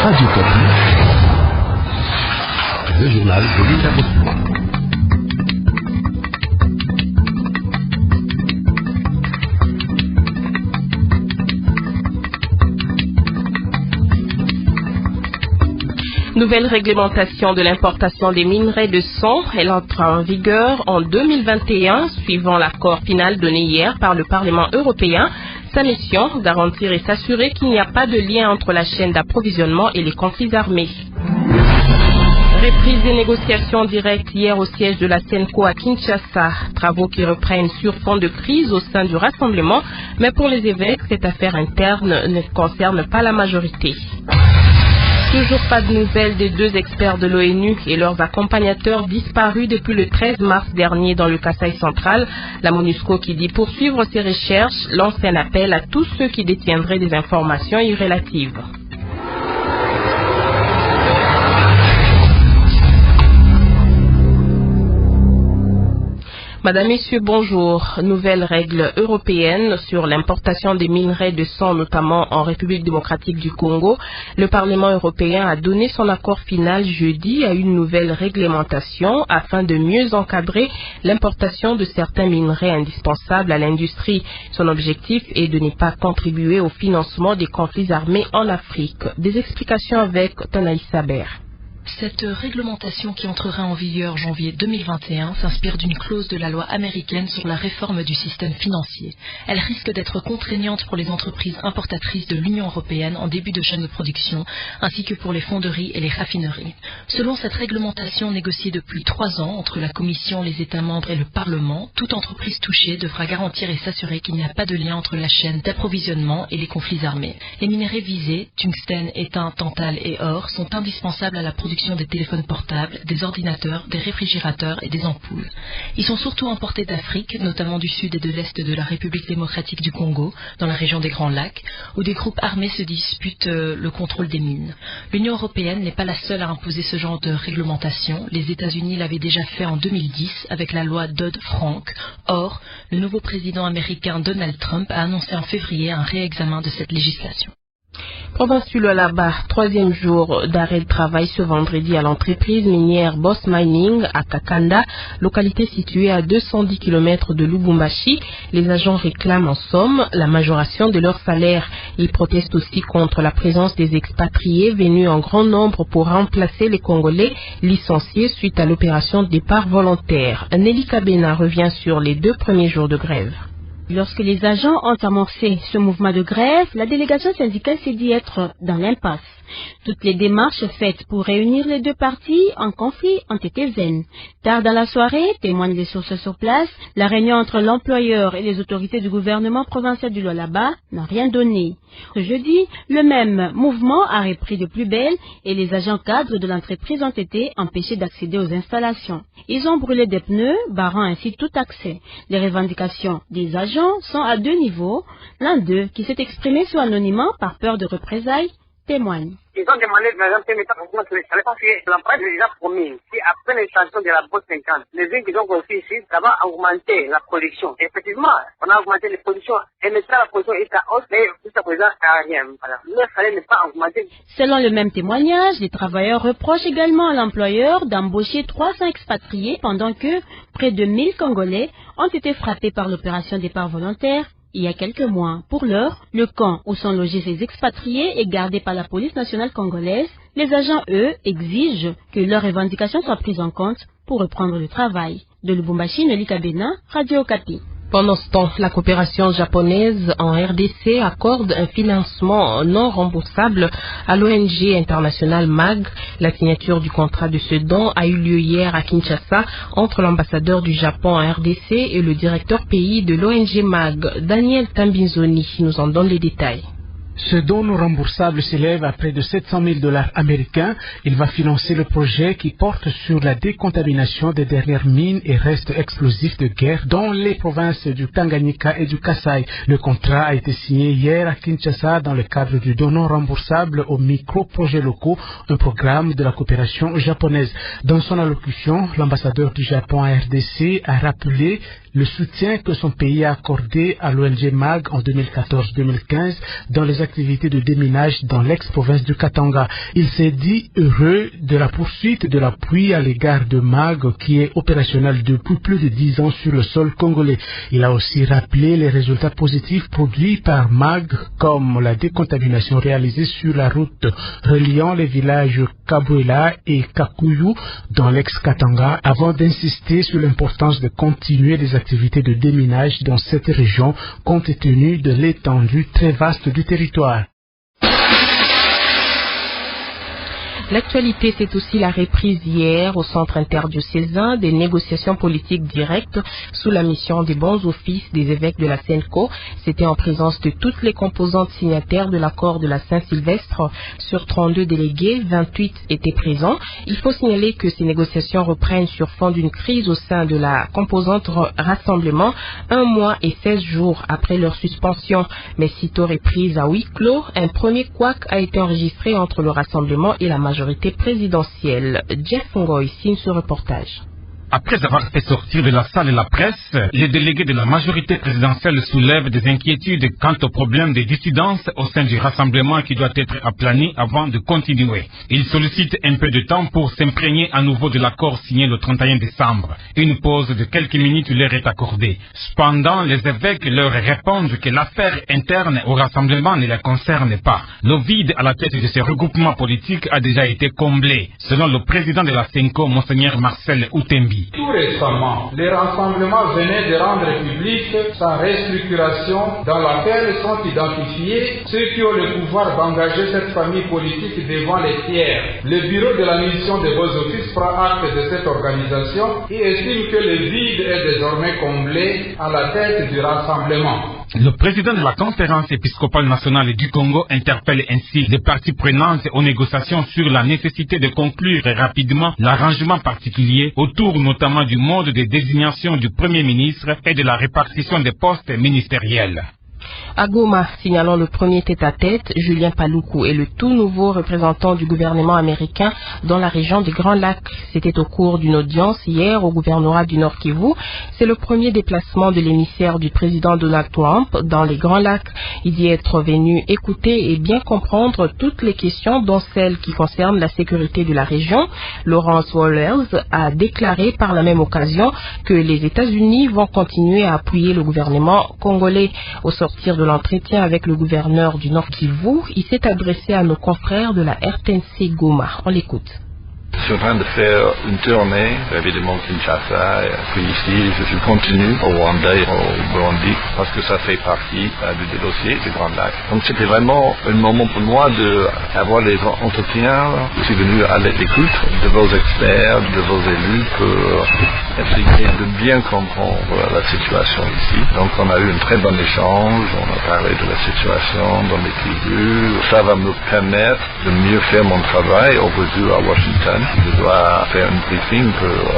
Radio Kapi, le journal de Linda Bosma. Nouvelle réglementation de l'importation des minerais de son, elle entre en vigueur en 2021, suivant l'accord final donné hier par le Parlement européen. Sa mission, garantir et s'assurer qu'il n'y a pas de lien entre la chaîne d'approvisionnement et les conflits armés. Reprise des négociations directes hier au siège de la SENCO à Kinshasa. Travaux qui reprennent sur fond de crise au sein du rassemblement, mais pour les évêques, cette affaire interne ne concerne pas la majorité. Toujours pas de nouvelles des deux experts de l'ONU et leurs accompagnateurs disparus depuis le 13 mars dernier dans le Kasaï central. La MONUSCO qui dit poursuivre ses recherches lance un appel à tous ceux qui détiendraient des informations irrélatives. Madame, Messieurs, bonjour. Nouvelle règle européenne sur l'importation des minerais de sang, notamment en République démocratique du Congo. Le Parlement européen a donné son accord final jeudi à une nouvelle réglementation afin de mieux encadrer l'importation de certains minerais indispensables à l'industrie. Son objectif est de ne pas contribuer au financement des conflits armés en Afrique. Des explications avec Tonaï Saber. Cette réglementation qui entrera en vigueur janvier 2021 s'inspire d'une clause de la loi américaine sur la réforme du système financier. Elle risque d'être contraignante pour les entreprises importatrices de l'Union européenne en début de chaîne de production, ainsi que pour les fonderies et les raffineries. Selon cette réglementation négociée depuis 3 ans entre la Commission, les États membres et le Parlement, toute entreprise touchée devra garantir et s'assurer qu'il n'y a pas de lien entre la chaîne d'approvisionnement et les conflits armés. Les minerais visés, tungstène, étain, tantal et or, sont indispensables à la production des téléphones portables, des ordinateurs, des réfrigérateurs et des ampoules. Ils sont surtout importés d'Afrique, notamment du sud et de l'est de la République démocratique du Congo, dans la région des Grands Lacs, où des groupes armés se disputent le contrôle des mines. L'Union européenne n'est pas la seule à imposer ce genre de réglementation. Les États-Unis l'avaient déjà fait en 2010 avec la loi Dodd-Frank. Or, le nouveau président américain Donald Trump a annoncé en février un réexamen de cette législation. Province du Lualaba, 3e jour d'arrêt de travail ce vendredi à l'entreprise minière Boss Mining à Kakanda, localité située à 210 km de Lubumbashi. Les agents réclament en somme la majoration de leur salaire. Ils protestent aussi contre la présence des expatriés venus en grand nombre pour remplacer les Congolais licenciés suite à l'opération départ volontaire. Nelly Kabena revient sur les 2 premiers jours de grève. Lorsque les agents ont amorcé ce mouvement de grève, la délégation syndicale s'est dit être dans l'impasse. Toutes les démarches faites pour réunir les deux parties en conflit ont été vaines. Tard dans la soirée, témoignent les sources sur place, la réunion entre l'employeur et les autorités du gouvernement provincial du Lualaba n'a rien donné. Ce jeudi, le même mouvement a repris de plus belle et les agents cadres de l'entreprise ont été empêchés d'accéder aux installations. Ils ont brûlé des pneus, barrant ainsi tout accès. Les revendications des agents sont à 2 niveaux. L'un d'eux, qui s'est exprimé sous anonymat par peur de représailles, témoigne. Ils ont demandé dans un premier temps augmenter les salaires parce que l'emploi est déjà promis. Si après l'extension de la bourse 50, les uns qui ont construit ici, ça va augmenter la production. Effectivement, on a augmenté les productions et maintenant la production est à hausse, mais jusqu'à présent, ça n'a rien. Voilà. Le salaire n'est pas augmenté. Selon le même témoignage, les travailleurs reprochent également à l'employeur d'embaucher 300 expatriés pendant que près de 1000 Congolais ont été frappés par l'opération départ volontaire il y a quelques mois. Pour l'heure, le camp où sont logés ces expatriés est gardé par la police nationale congolaise. Les agents, eux, exigent que leurs revendications soient prises en compte pour reprendre le travail. De Lubumbashi, Nelly Kabena, Radio Kapi. Pendant ce temps, la coopération japonaise en RDC accorde un financement non remboursable à l'ONG internationale MAG. La signature du contrat de ce don a eu lieu hier à Kinshasa entre l'ambassadeur du Japon en RDC et le directeur pays de l'ONG MAG. Daniel Tambinzoni nous en donne les détails. Ce don non remboursable s'élève à près de 700 000 $ américains. Il va financer le projet qui porte sur la décontamination des dernières mines et restes explosifs de guerre dans les provinces du Tanganyika et du Kasaï. Le contrat a été signé hier à Kinshasa dans le cadre du don non remboursable aux micro-projets locaux, un programme de la coopération japonaise. Dans son allocution, l'ambassadeur du Japon à RDC a rappelé le soutien que son pays a accordé à l'ONG MAG en 2014-2015 dans les activités de déminage dans l'ex-province du Katanga. Il s'est dit heureux de la poursuite de l'appui à l'égard de MAG qui est opérationnel depuis plus de 10 ans sur le sol congolais. Il a aussi rappelé les résultats positifs produits par MAG comme la décontamination réalisée sur la route reliant les villages Kabuela et Kakuyu dans l'ex-Katanga avant d'insister sur l'importance de continuer les activités de déminage dans cette région compte tenu de l'étendue très vaste du territoire. L'actualité, c'est aussi la reprise hier au centre interdiocésain des négociations politiques directes sous la mission des bons offices des évêques de la Senco. C'était en présence de toutes les composantes signataires de l'accord de la Saint-Sylvestre. Sur 32 délégués, 28 étaient présents. Il faut signaler que ces négociations reprennent sur fond d'une crise au sein de la composante rassemblement, 1 mois et 16 jours après leur suspension. Mais sitôt reprise à huis clos, un premier couac a été enregistré entre le rassemblement et la majorité présidentielle. Jeff Ngoy signe ce reportage. Après avoir fait sortir de la salle la presse, les délégués de la majorité présidentielle soulèvent des inquiétudes quant au problème des dissidences au sein du rassemblement qui doit être aplani avant de continuer. Ils sollicitent un peu de temps pour s'imprégner à nouveau de l'accord signé le 31 décembre. Une pause de quelques minutes leur est accordée. Cependant, les évêques leur répondent que l'affaire interne au rassemblement ne les concerne pas. Le vide à la tête de ces regroupements politiques a déjà été comblé, selon le président de la Senco, Monseigneur Marcel Outembi. Tout récemment, les rassemblements venaient de rendre publique sa restructuration dans laquelle sont identifiés ceux qui ont le pouvoir d'engager cette famille politique devant les tiers. Le bureau de la mission des beaux offices prend acte de cette organisation et estime que le vide est désormais comblé à la tête du rassemblement. Le président de la conférence épiscopale nationale du Congo interpelle ainsi les parties prenantes aux négociations sur la nécessité de conclure rapidement l'arrangement particulier autour notamment du mode de désignation du Premier ministre et de la répartition des postes ministériels. À Goma, signalant le premier tête-à-tête, Julien Paluku est le tout nouveau représentant du gouvernement américain dans la région des Grands Lacs. C'était au cours d'une audience hier au gouvernorat du Nord Kivu. C'est le premier déplacement de l'émissaire du président Donald Trump dans les Grands Lacs. Il dit être venu écouter et bien comprendre toutes les questions, dont celles qui concernent la sécurité de la région. Lawrence Wallers a déclaré par la même occasion que les États-Unis vont continuer à appuyer le gouvernement congolais. Au sortir de l'entretien avec le gouverneur du Nord Kivu, il s'est adressé à nos confrères de la RTNC Goma. On l'écoute. Je suis en train de faire une tournée, évidemment Kinshasa, et puis ici je continue au Rwanda et au Burundi, parce que ça fait partie du dossier des Grands Lacs. Donc c'était vraiment un moment pour moi d'avoir les entretiens. Je suis venu à l'écoute de vos experts, de vos élus, pour essayer de bien comprendre la situation ici. Donc on a eu un très bon échange, on a parlé de la situation dans les tribus. Ça va me permettre de mieux faire mon travail au retour à Washington. Je dois faire un briefing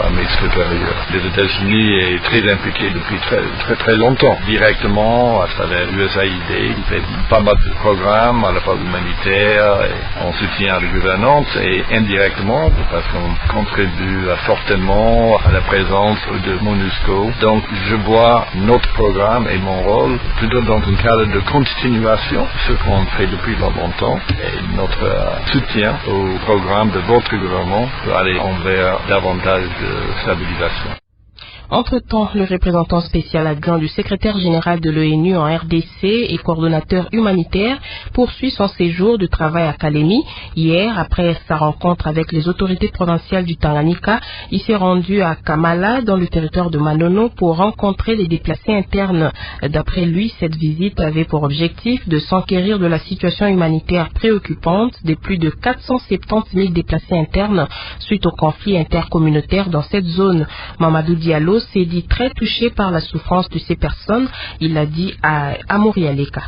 à mes supérieurs. Les États-Unis est très impliqués depuis très longtemps, directement à travers l'USAID. Il fait pas mal de programmes à la fois humanitaire et en soutien à la gouvernance et indirectement parce qu'on contribue fortement à la présence de MONUSCO. Donc je vois notre programme et mon rôle plutôt dans un cadre de continuation, ce qu'on fait depuis longtemps, et notre soutien au programme de votre gouvernement pour aller envers davantage de stabilisation. Entre-temps, le représentant spécial adjoint du secrétaire général de l'ONU en RDC et coordonnateur humanitaire poursuit son séjour de travail à Kalemi. Hier, après sa rencontre avec les autorités provinciales du Tanganyika, il s'est rendu à Kamala, dans le territoire de Manono, pour rencontrer les déplacés internes. D'après lui, cette visite avait pour objectif de s'enquérir de la situation humanitaire préoccupante des plus de 470 000 déplacés internes suite au conflit intercommunautaire dans cette zone. Mamadou Diallo s'est dit très touché par la souffrance de ces personnes. Il l'a dit à Amourialeka.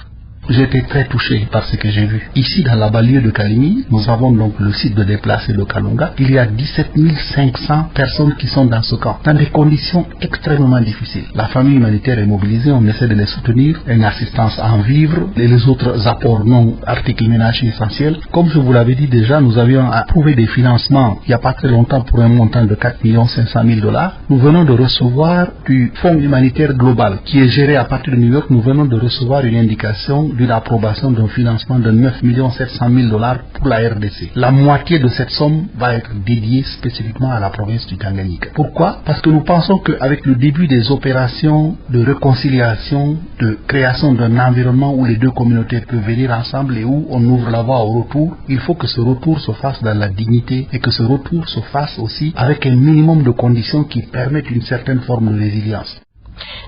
j'étais très touché par ce que j'ai vu. Ici, dans la banlieue de Kalimi, nous avons donc le site de déplacés de Kalunga. Il y a 17 500 personnes qui sont dans ce camp, dans des conditions extrêmement difficiles. La famille humanitaire est mobilisée, on essaie de les soutenir, une assistance en vivres et les autres apports non articles ménagers essentiels. Comme je vous l'avais dit déjà, nous avions approuvé des financements il n'y a pas très longtemps pour un montant de 4 500 000 $. Nous venons de recevoir du Fonds humanitaire global qui est géré à partir de New York. Nous venons de recevoir une indication d'une approbation d'un financement de 9 700 000 $ pour la RDC. La moitié de cette somme va être dédiée spécifiquement à la province du Tanganyika. Pourquoi? Parce que nous pensons qu'avec le début des opérations de réconciliation, de création d'un environnement où les deux communautés peuvent venir ensemble et où on ouvre la voie au retour, il faut que ce retour se fasse dans la dignité et que ce retour se fasse aussi avec un minimum de conditions qui permettent une certaine forme de résilience.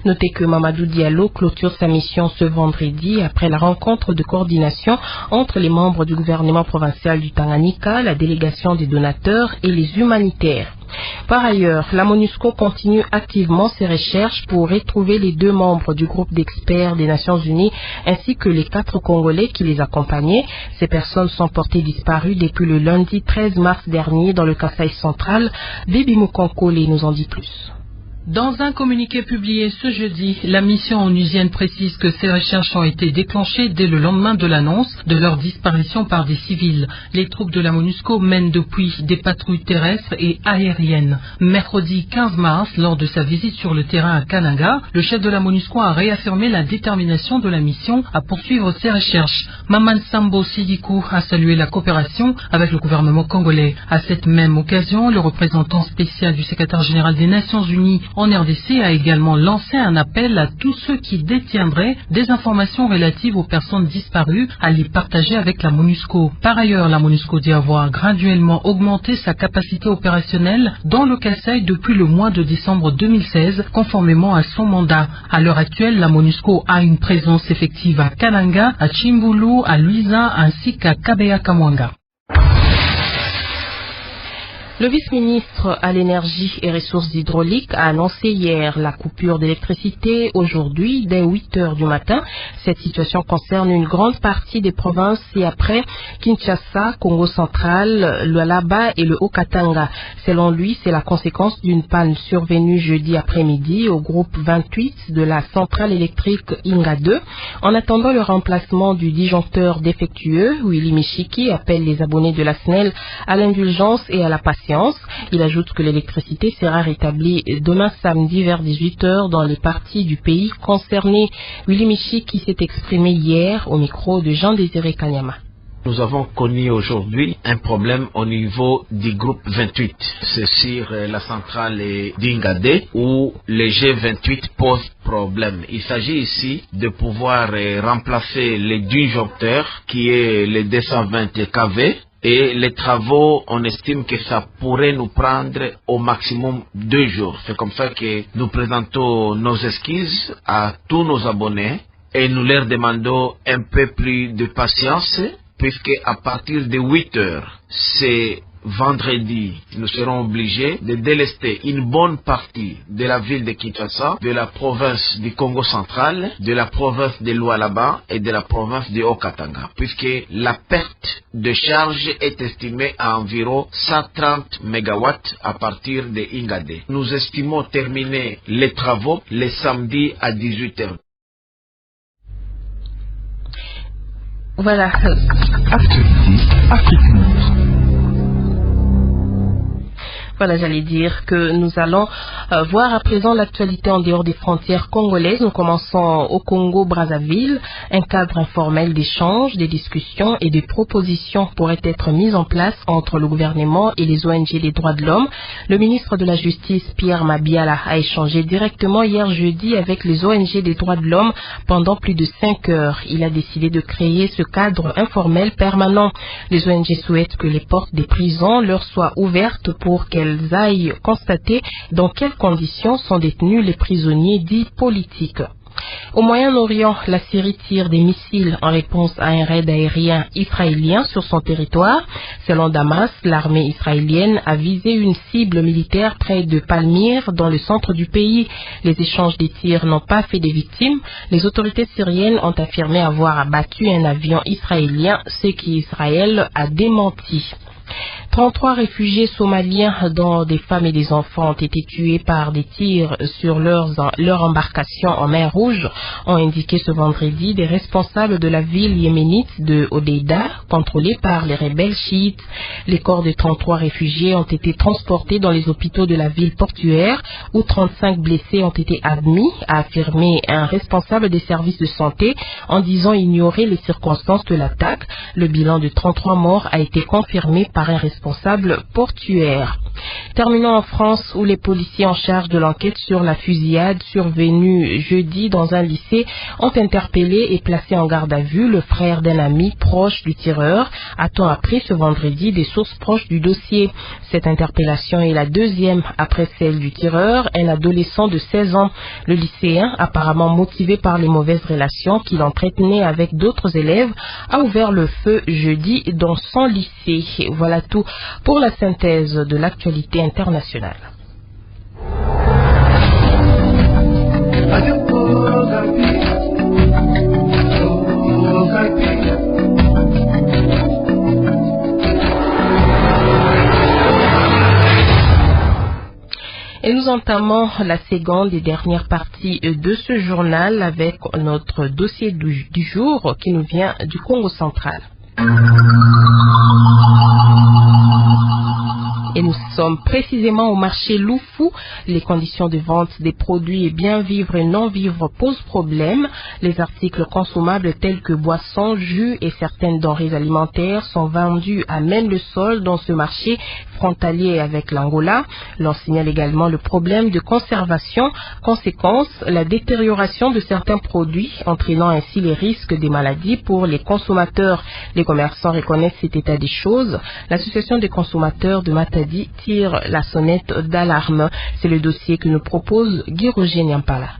Notez que Mamadou Diallo clôture sa mission ce vendredi après la rencontre de coordination entre les membres du gouvernement provincial du Tanganyika, la délégation des donateurs et les humanitaires. Par ailleurs, la MONUSCO continue activement ses recherches pour retrouver les 2 membres du groupe d'experts des Nations Unies ainsi que les 4 Congolais qui les accompagnaient. Ces personnes sont portées disparues depuis le lundi 13 mars dernier dans le Kasaï central. Bibi Mukonkole nous en dit plus. Dans un communiqué publié ce jeudi, la mission onusienne précise que ces recherches ont été déclenchées dès le lendemain de l'annonce de leur disparition par des civils. Les troupes de la MONUSCO mènent depuis des patrouilles terrestres et aériennes. Mercredi 15 mars, lors de sa visite sur le terrain à Kananga, le chef de la MONUSCO a réaffirmé la détermination de la mission à poursuivre ses recherches. Maman Sambo Sidikou a salué la coopération avec le gouvernement congolais. À cette même occasion, le représentant spécial du secrétaire général des Nations Unies en RDC a également lancé un appel à tous ceux qui détiendraient des informations relatives aux personnes disparues à les partager avec la MONUSCO. Par ailleurs, la MONUSCO dit avoir graduellement augmenté sa capacité opérationnelle dans le Kasaï depuis le mois de décembre 2016, conformément à son mandat. À l'heure actuelle, la MONUSCO a une présence effective à Kananga, à Chimbulu, à Luiza ainsi qu'à Kabeya Kamwanga. Le vice-ministre à l'énergie et ressources hydrauliques a annoncé hier la coupure d'électricité aujourd'hui dès 8 heures du matin. Cette situation concerne une grande partie des provinces et après Kinshasa, Congo central, le Lualaba et le Haut-Katanga. Selon lui, c'est la conséquence d'une panne survenue jeudi après-midi au groupe 28 de la centrale électrique Inga 2. En attendant le remplacement du disjoncteur défectueux, Willy Michiki appelle les abonnés de la SNEL à l'indulgence et à la patience. Il ajoute que l'électricité sera rétablie demain samedi vers 18 h dans les parties du pays concernées. Willy Michi qui s'est exprimé hier au micro de Jean-Désiré Kanyama. Nous avons connu aujourd'hui un problème au niveau du groupe 28. C'est sur la centrale d'Ingade où le G28 pose problème. Il s'agit ici de pouvoir remplacer le disjoncteur qui est le 220 kV. Et les travaux, on estime que ça pourrait nous prendre au maximum 2 jours. C'est comme ça que nous présentons nos excuses à tous nos abonnés et nous leur demandons un peu plus de patience puisque à partir de 8 heures, c'est vendredi, nous serons obligés de délester une bonne partie de la ville de Kinshasa, de la province du Congo central, de la province de Lualaba et de la province de Haut-Katanga, puisque la perte de charge est estimée à environ 130 MW à partir de Ingade. Nous estimons terminer les travaux le samedi à 18 h. Voilà. Voilà, j'allais dire que nous allons voir à présent l'actualité en dehors des frontières congolaises. Nous commençons au Congo-Brazzaville. Un cadre informel d'échange, de discussions et de propositions pourrait être mis en place entre le gouvernement et les ONG des droits de l'homme. Le ministre de la Justice, Pierre Mabiala, a échangé directement hier jeudi avec les ONG des droits de l'homme pendant plus de 5 heures. Il a décidé de créer ce cadre informel permanent. Les ONG souhaitent que les portes des prisons leur soient ouvertes pour qu'elles aillent constater dans quelles conditions sont détenus les prisonniers dits politiques. Au Moyen-Orient, la Syrie tire des missiles en réponse à un raid aérien israélien sur son territoire. Selon Damas, l'armée israélienne a visé une cible militaire près de Palmyre, dans le centre du pays. Les échanges des tirs n'ont pas fait des victimes. Les autorités syriennes ont affirmé avoir abattu un avion israélien, ce qu'Israël a démenti. 33 réfugiés somaliens, dont des femmes et des enfants, ont été tués par des tirs sur leur embarcation en mer Rouge, ont indiqué ce vendredi des responsables de la ville yéménite de Hodeïda, contrôlée par les rebelles chiites. Les corps de 33 réfugiés ont été transportés dans les hôpitaux de la ville portuaire, où 35 blessés ont été admis, a affirmé un responsable des services de santé, en disant ignorer les circonstances de l'attaque. Le bilan de 33 morts a été confirmé par un responsable portuaire. Terminons en France, où les policiers en charge de l'enquête sur la fusillade survenue jeudi dans un lycée ont interpellé et placé en garde à vue le frère d'un ami proche du tireur, a-t-on appris ce vendredi des sources proches du dossier. Cette interpellation est la deuxième après celle du tireur, un adolescent de 16 ans. Le lycéen, apparemment motivé par les mauvaises relations qu'il entretenait avec d'autres élèves, a ouvert le feu jeudi dans son lycée. Voilà tout pour la synthèse de l'actualité internationale. Et nous entamons la seconde et dernière partie de ce journal avec notre dossier du jour qui nous vient du Congo central. Et nous sommes précisément au marché Loufou. Les conditions de vente des produits bien vivre et non vivre posent problème. Les articles consommables tels que boissons, jus et certaines denrées alimentaires sont vendus à même le sol dans ce marché frontalier avec l'Angola. L'on signale également le problème de conservation. Conséquence, la détérioration de certains produits, entraînant ainsi les risques des maladies pour les consommateurs. Les commerçants reconnaissent cet état des choses. L'association des consommateurs de Matadi tire la sonnette d'alarme. C'est le dossier que nous propose Guy-Roger Nyampala.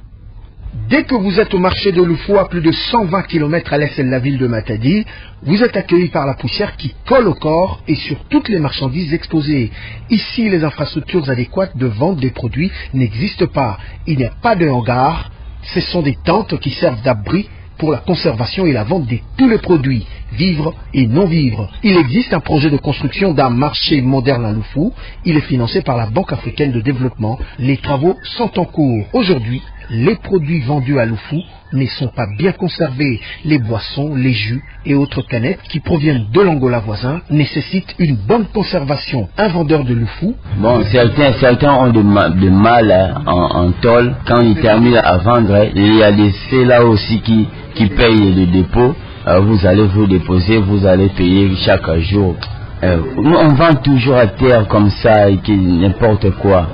Dès que vous êtes au marché de Loufou, à plus de 120 km à l'est de la ville de Matadi, vous êtes accueilli par la poussière qui colle au corps et sur toutes les marchandises exposées. Ici, les infrastructures adéquates de vente des produits n'existent pas. Il n'y a pas de hangar. Ce sont des tentes qui servent d'abri pour la conservation et la vente de tous les produits, vivres et non vivres. Il existe un projet de construction d'un marché moderne à Loufou. Il est financé par la Banque africaine de développement. Les travaux sont en cours. Aujourd'hui, les produits vendus à Loufou ne sont pas bien conservés. Les boissons, les jus et autres canettes qui proviennent de l'Angola voisin nécessitent une bonne conservation. Un vendeur de Loufou... Bon, certains ont de mal en tôle. Quand ils terminent à vendre, il y a des faits là aussi qui payent le dépôt. Vous allez vous déposer, vous allez payer chaque jour. Nous, on vend toujours à terre comme ça, et n'importe quoi.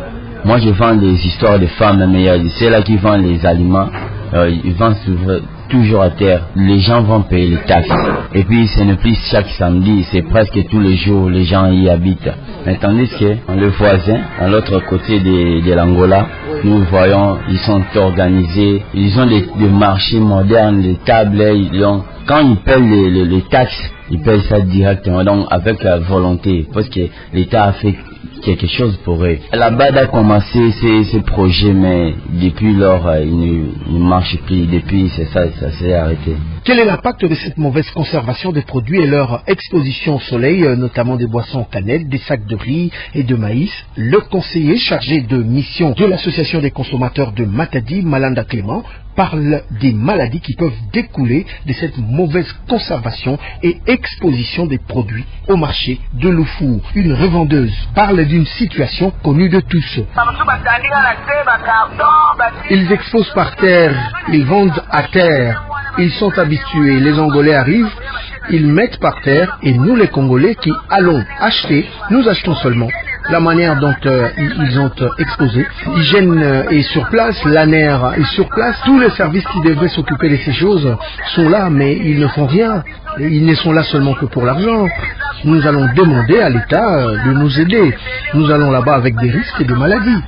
Moi, je vends des histoires de femmes, mais il y a ceux-là qui vendent les aliments. Ils vendent toujours à terre. Les gens vont payer les taxes. Et puis, ce n'est plus chaque samedi, c'est presque tous les jours, les gens y habitent. Mais tandis que le voisin, à l'autre côté de l'Angola, nous voyons, ils sont organisés. Ils ont des marchés modernes, des tables. Quand ils payent les taxes, ils payent ça directement, donc avec la volonté, parce que l'État a fait quelque chose pour eux. La BAD a commencé ces projets, mais depuis lors, ils ne marchent plus. Depuis, ça s'est arrêté. Quel est l'impact de cette mauvaise conservation des produits et leur exposition au soleil, notamment des boissons en canettes, des sacs de riz et de maïs? Le conseiller chargé de mission de l'association des consommateurs de Matadi, Malanda Clément, parle des maladies qui peuvent découler de cette mauvaise conservation et exposition des produits au marché de Loufou. Une revendeuse parle d'une situation connue de tous. Ils exposent par terre, ils vendent à terre. Ils sont habitués, les Angolais arrivent, ils mettent par terre et nous les Congolais qui allons acheter, nous achetons seulement. La manière dont ils ont exposé, l'hygiène est sur place, l'ANER est sur place, tous les services qui devraient s'occuper de ces choses sont là, mais ils ne font rien. Ils ne sont là seulement que pour l'argent. Nous allons demander à l'État de nous aider. Nous allons là-bas avec des risques et des maladies.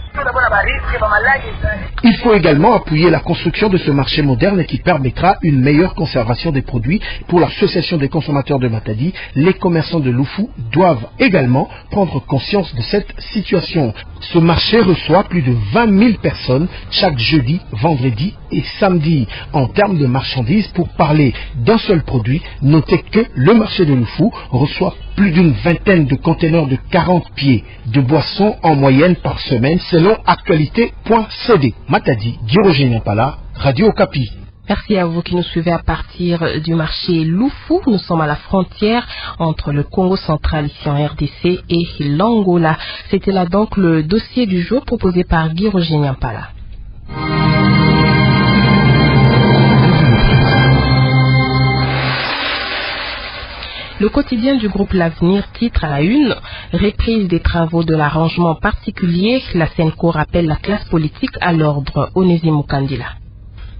Il faut également appuyer la construction de ce marché moderne qui permettra une meilleure conservation des produits. Pour l'association des consommateurs de Matadi, les commerçants de Lufu doivent également prendre conscience de cette situation. Ce marché reçoit plus de 20 000 personnes chaque jeudi, vendredi et samedi. En termes de marchandises, pour parler d'un seul produit, notez que le marché de Lufu reçoit plus d'une vingtaine de conteneurs de 40 pieds de boissons en moyenne par semaine selon actualité.cd. Matadi, Guirogé Niampala, Radio Okapi. Merci à vous qui nous suivez à partir du marché Lufu. Nous sommes à la frontière entre le Congo central ici en RDC et l'Angola. C'était là donc le dossier du jour proposé par Guirogé Niampala. Le quotidien du groupe L'Avenir titre à la une « Reprise des travaux de l'arrangement particulier, la Senco rappelle la classe politique à l'ordre ». Onésime Kandila.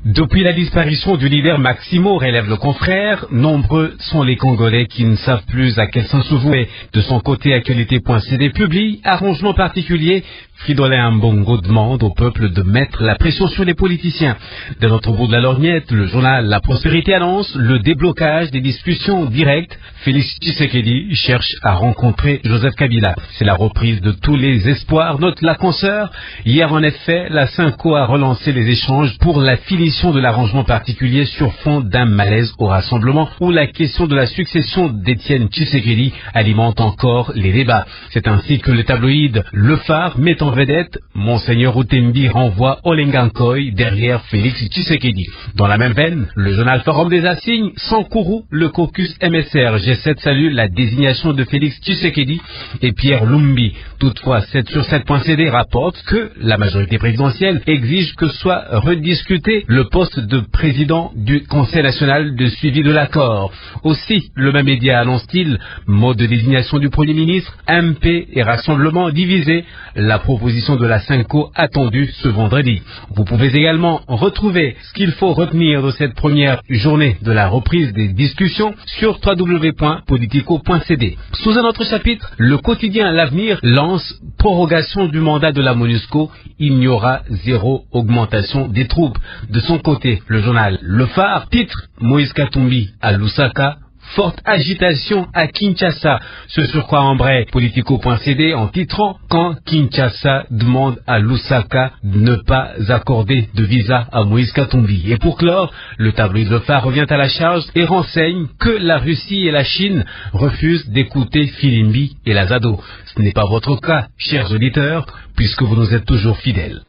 Depuis la disparition du leader Maximo, relève le confrère, nombreux sont les Congolais qui ne savent plus à quel sens se vouer. De son côté, actualité.cd publie « Arrangement particulier ». Fridolin Mbongo demande au peuple de mettre la pression sur les politiciens. De l'autre bout de la lorgnette, le journal La Prospérité annonce le déblocage des discussions directes. Félix Tshisekedi cherche à rencontrer Joseph Kabila. C'est la reprise de tous les espoirs, note la consoeur. Hier, en effet, la Senco a relancé les échanges pour la finition de l'arrangement particulier sur fond d'un malaise au rassemblement où la question de la succession d'Étienne Tshisekedi alimente encore les débats. C'est ainsi que le tabloïd Le Phare met en vedette Monseigneur Outembi renvoie Olengankoy derrière Félix Tshisekedi. Dans la même veine, le journal Forum des Assignes, Sankourou, le caucus MSR G7 salue la désignation de Félix Tshisekedi et Pierre Lumbi. Toutefois, 7 sur 7.cd rapporte que la majorité présidentielle exige que soit rediscuté le poste de président du Conseil national de suivi de l'accord. Aussi, le même média annonce-t-il, mode de désignation du Premier ministre, MP et rassemblement divisé, la proposition de la Senco attendue ce vendredi. Vous pouvez également retrouver ce qu'il faut retenir de cette première journée de la reprise des discussions sur www.politico.cd. Sous un autre chapitre, le quotidien L'Avenir lance prorogation du mandat de la MONUSCO. Il n'y aura zéro augmentation des troupes. De son côté, le journal Le Phare titre Moïse Katumbi à Lusaka. Forte agitation à Kinshasa, ce sur quoi embraye Politico.cd en titrant « Quand Kinshasa demande à Lusaka de ne pas accorder de visa à Moïse Katumbi ». Et pour clore, le tabloïd Le Phare revient à la charge et renseigne que la Russie et la Chine refusent d'écouter Filimbi et Lazado. Ce n'est pas votre cas, chers auditeurs, puisque vous nous êtes toujours fidèles.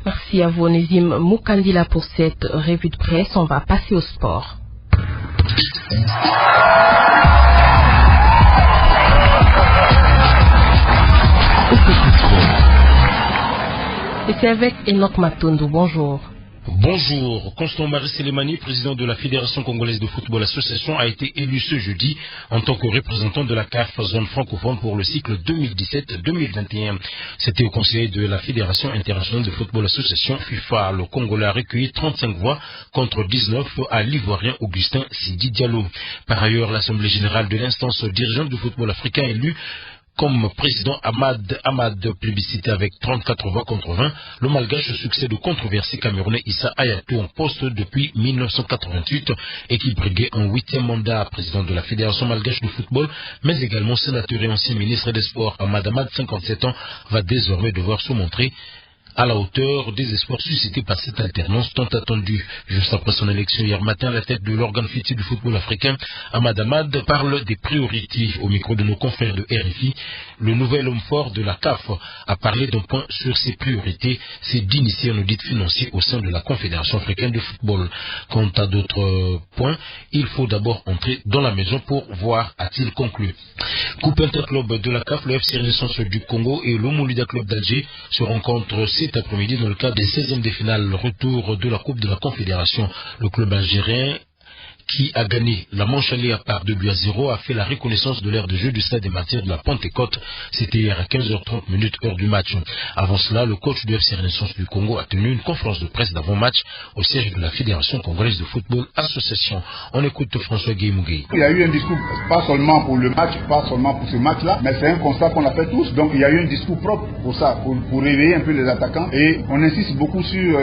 Merci à vous, Onésime Mukandila, pour cette revue de presse. On va passer au sport. Et c'est avec Enoch Matondo. Bonjour. Bonjour. Constant Marie Selemani, président de la Fédération congolaise de football association, a été élu ce jeudi en tant que représentant de la CAF zone francophone pour le cycle 2017-2021. C'était au conseil de la Fédération internationale de football association FIFA. Le Congolais a recueilli 35 voix contre 19 à l'Ivoirien Augustin Sidi Diallo. Par ailleurs, l'Assemblée générale de l'instance dirigeante du football africain élu comme président Ahmad plébiscité avec 34 voix contre 20, le malgache succès de controversé camerounais Issa Ayatou en poste depuis 1988 et qui briguait un 8e mandat président de la Fédération malgache de football, mais également sénateur et ancien ministre des Sports. Ahmad, 57 ans, va désormais devoir se montrer à la hauteur des espoirs suscités par cette alternance tant attendue. Juste après son élection hier matin à la tête de l'organe fêté du football africain, Ahmad parle des priorités. Au micro de nos confrères de RFI, le nouvel homme fort de la CAF a parlé d'un point sur ses priorités, c'est d'initier un audit financier au sein de la Confédération africaine de football. Quant à d'autres points, il faut d'abord entrer dans la maison pour voir, a-t-il conclu. Coupe interclub de la CAF, le FC Renaissance du Congo et l'Omolida Club d'Alger se rencontrent cet après-midi dans le cadre des 16e de finale retour de la Coupe de la Confédération. Le club algérien qui a gagné la manche aller à part 2-0, a fait la reconnaissance de l'aire de jeu du stade des Martyrs de la Pentecôte. C'était hier à 15h30 heure du match. Avant cela, le coach du FC Renaissance du Congo a tenu une conférence de presse d'avant-match au siège de la Fédération congolaise de football association. On écoute François Guémougé. Il y a eu un discours, pas seulement pour le match, pas seulement pour ce match-là, mais c'est un constat qu'on a fait tous. Donc il y a eu un discours propre pour ça, pour réveiller un peu les attaquants. Et on insiste beaucoup sur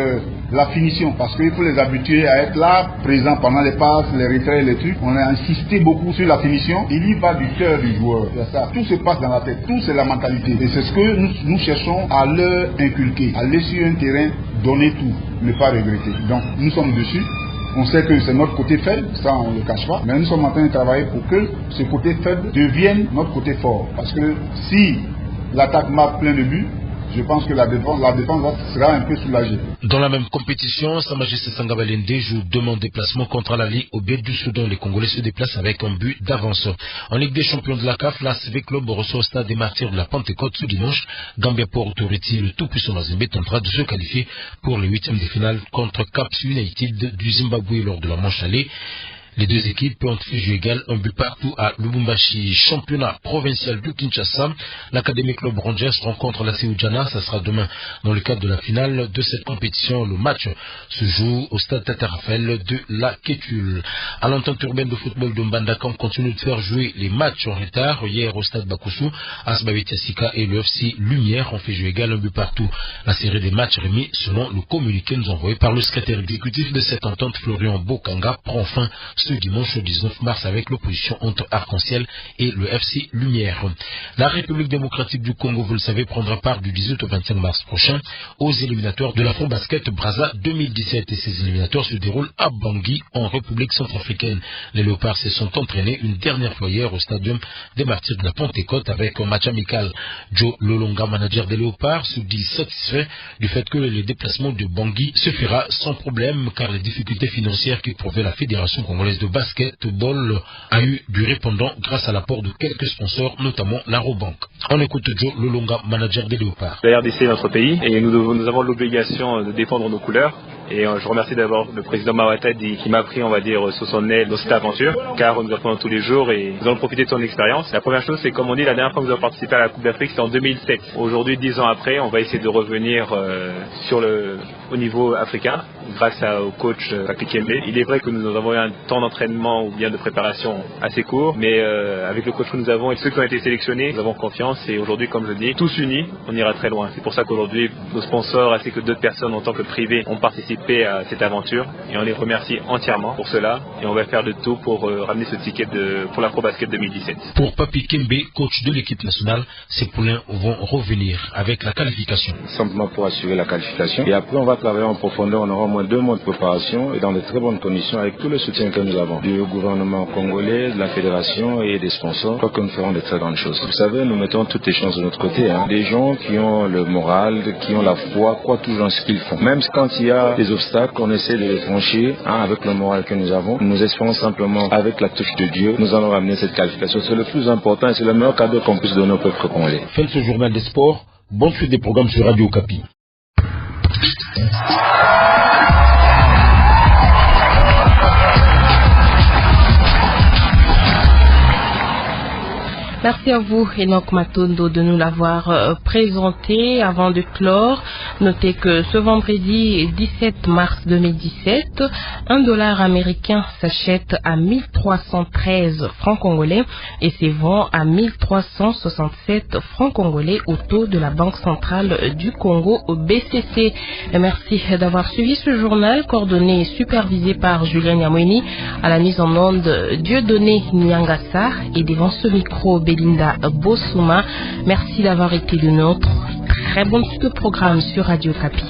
la finition, parce qu'il faut les habituer à être là, présents pendant les passes, les retraits, les trucs. On a insisté beaucoup sur la finition. Il y va du cœur du joueur. Il y a ça. Tout se passe dans la tête, tout c'est la mentalité. Et c'est ce que nous cherchons à leur inculquer. Aller sur un terrain, donner tout, ne pas regretter. Donc nous sommes dessus. On sait que c'est notre côté faible, ça on ne le cache pas, mais nous sommes en train de travailler pour que ce côté faible devienne notre côté fort. Parce que si l'attaque marque plein de buts, je pense que la défense sera un peu soulagée. Dans la même compétition, Sa Majesté Sangabalende joue demain déplacement contre l'Ali au Biet du Soudan. Les Congolais se déplacent avec un but d'avance. En Ligue des Champions de la CAF, la CV Club reçoit au stade des Martyrs de la Pentecôte ce dimanche. Gambia Port Authority, le tout-puissant Mazembe, tentera de se qualifier pour les huitièmes de finale contre Caps United du Zimbabwe lors de la manche allée. Les deux équipes ont fait jeu égal, un but partout à Lubumbashi. Championnat provincial du Kinshasa, l'Académie Club Rangers rencontre la Seoudjana. Ça sera demain dans le cadre de la finale de cette compétition. Le match se joue au stade Tata Raphaël de la Kétule. À l'entente urbaine de football de Mbandaka, continue de faire jouer les matchs en retard. Hier au stade Bakusu, Asbabetiasika et le FC Lumière ont fait jeu égal, un but partout. La série des matchs remis selon le communiqué nous envoyé par le secrétaire exécutif de cette entente, Florian Bokanga, prend fin ce dimanche 19 mars avec l'opposition entre Arc-en-Ciel et le FC Lumière. La République démocratique du Congo, vous le savez, prendra part du 18 au 25 mars prochain aux éliminatoires de l'Afro-Basket Brazza 2017 et ces éliminatoires se déroulent à Bangui en République centrafricaine. Les Léopards se sont entraînés une dernière fois hier au stadium des Martyrs de la Pentecôte avec un match amical. Joe Lolonga, manager des Léopards, se dit satisfait du fait que le déplacement de Bangui se fera sans problème car les difficultés financières qui trouvaient la Fédération congolaise de basketball a eu du répondant grâce à l'apport de quelques sponsors, notamment la Robank. On écoute Joe Lolonga, manager des Léopards. La RDC est notre pays et nous avons l'obligation de défendre nos couleurs. Et je remercie d'abord le président Mawatadi qui m'a pris, on va dire, sous son aile dans cette aventure, car nous apprenons tous les jours et nous allons profiter de son expérience. La première chose, c'est comme on dit, la dernière fois que nous avons participé à la Coupe d'Afrique, c'était en 2007. Aujourd'hui, 10 ans après, on va essayer de revenir au niveau africain, grâce au coach Papi Kembe. Il est vrai que nous avons eu un temps d'entraînement ou bien de préparation assez court, mais avec le coach que nous avons et ceux qui ont été sélectionnés, nous avons confiance et aujourd'hui, comme je dis, tous unis, on ira très loin. C'est pour ça qu'aujourd'hui, nos sponsors ainsi que d'autres personnes en tant que privés ont participé à cette aventure et on les remercie entièrement pour cela et on va faire de tout pour ramener ce ticket pour l'Afro-Basket 2017. Pour Papi Kembe, coach de l'équipe nationale, ces poulains vont revenir avec la qualification. Simplement pour assurer la qualification et après on va travailler en profondeur, on aura au moins 2 mois de préparation et dans de très bonnes conditions avec tout le soutien que nous avons du gouvernement congolais, de la fédération et des sponsors. Je crois que nous ferons de très grandes choses. Vous savez, nous mettons toutes les chances de notre côté. Des gens qui ont le moral, qui ont la foi, croient toujours en ce qu'ils font. Même quand il y a des obstacles, on essaie de les franchir avec le moral que nous avons. Nous espérons simplement, avec la touche de Dieu, nous allons ramener cette qualification. C'est le plus important et c'est le meilleur cadeau qu'on puisse donner au peuple congolais. Fin de ce journal des sports. Bonne suite des programmes sur Radio Okapi. Merci à vous, Enoch Matondo, de nous l'avoir présenté. Avant de clore, notez que ce vendredi 17 mars 2017, $1 américain s'achète à 1313 francs congolais et se vend à 1367 francs congolais au taux de la Banque centrale du Congo au BCC. Et merci d'avoir suivi ce journal, coordonné et supervisé par Julien Nyamweni, à la mise en onde Dieudonné Nyangasa et devant ce micro Belinda Bossouma. Merci d'avoir été le nôtre. Très bonne suite de programme sur Radio Okapi.